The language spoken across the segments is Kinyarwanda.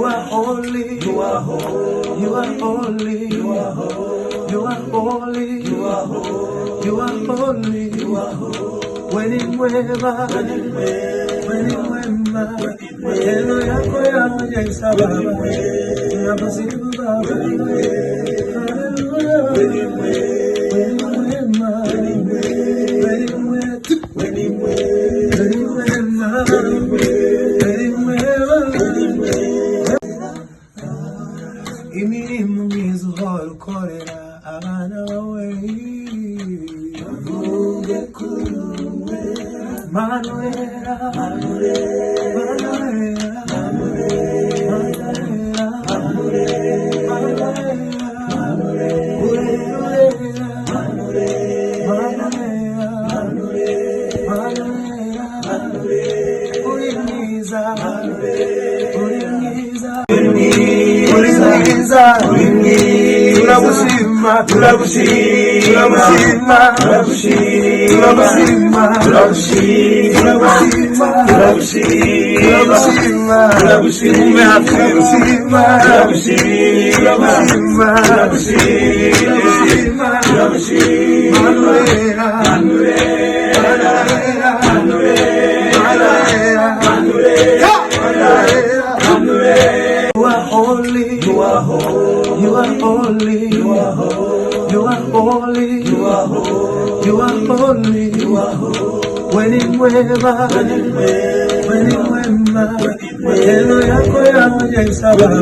are holy, you are holy, you are holy, you are holy, you are holy, you are holy, you are holy, you are holy. When in wema, maneno yako yamejaza Baba, tunakusifu Baba. Imirimo myiza uhora ukorera abana bawe, bavuge kuri wowe Manuela, You are holy, you are holy, you are holy, you are holy, you are holy, you are holy, you are holy, you are holy. When in wema, maneno yako yamejaza Baba,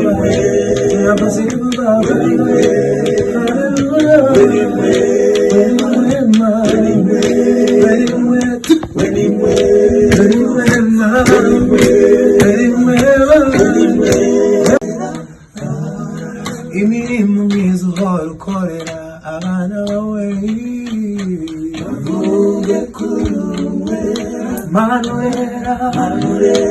tunakusifu Baba. Imirimo myiza uhora ukorera abana bawe, bavuge kuri wowe Manuela, Manuela.